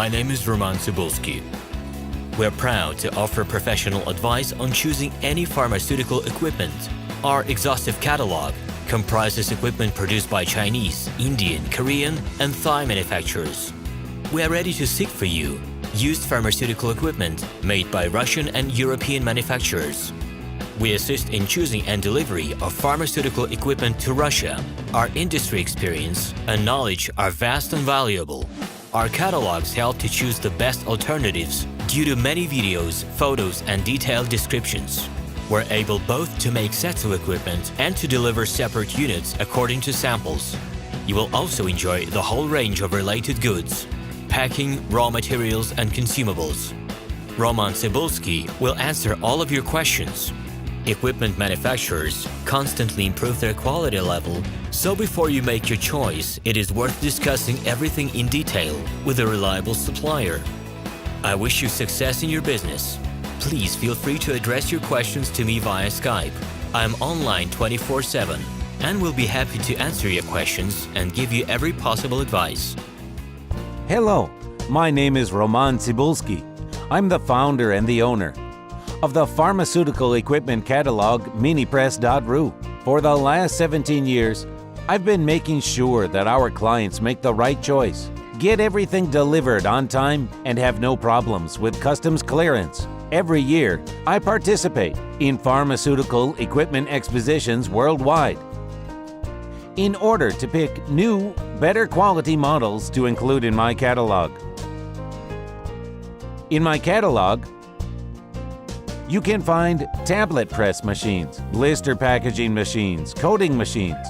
My name is Roman Cybulski. We're proud to offer professional advice on choosing any pharmaceutical equipment. Our exhaustive catalog comprises equipment produced by Chinese, Indian, Korean, and Thai manufacturers. We are ready to seek for you used pharmaceutical equipment made by Russian and European manufacturers. We assist in choosing and delivery of pharmaceutical equipment to Russia. Our industry experience and knowledge are vast and valuable. Our catalogs help to choose the best alternatives due to many videos, photos, and detailed descriptions. We're able both to make sets of equipment and to deliver separate units according to samples. You will also enjoy the whole range of related goods, packing, raw materials, and consumables. Roman Cybulski will answer all of your questions. Equipment manufacturers constantly improve their quality level, so before you make your choice, it is worth discussing everything in detail with a reliable supplier. I wish you success in your business. Please feel free to address your questions to me via Skype. I'm online 24/7 and will be happy to answer your questions and give you every possible advice. Hello, my name is Roman Cybulski. I'm the founder and the owner of the pharmaceutical equipment catalog minipress.ru. For the last 17 years, I've been making sure that our clients make the right choice, get everything delivered on time, and have no problems with customs clearance. Every year, I participate in pharmaceutical equipment expositions worldwide in order to pick new, better quality models to include in my catalog. In my catalog, you can find tablet press machines, blister packaging machines, coating machines,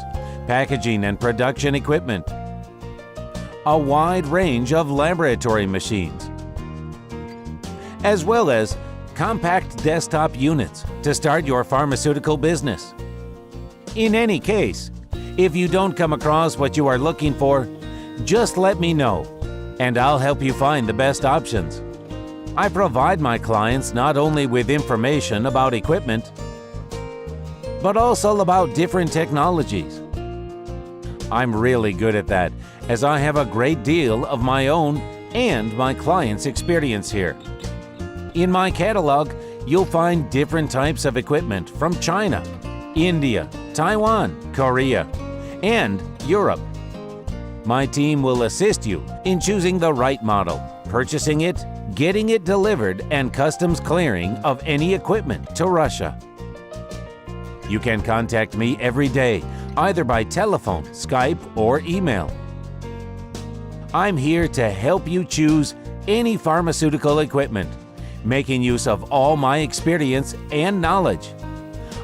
packaging and production equipment, a wide range of laboratory machines, as well as compact desktop units to start your pharmaceutical business. In any case, if you don't come across what you are looking for, just let me know, and I'll help you find the best options. I provide my clients not only with information about equipment, but also about different technologies. I'm really good at that, as I have a great deal of my own and my clients' experience here. In my catalog, you'll find different types of equipment from China, India, Taiwan, Korea, and Europe. My team will assist you in choosing the right model, purchasing it, getting it delivered, and customs clearing of any equipment to Russia. You can contact me every day, either by telephone, Skype, or email. I'm here to help you choose any pharmaceutical equipment, making use of all my experience and knowledge.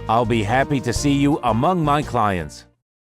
I'll be happy to see you among my clients.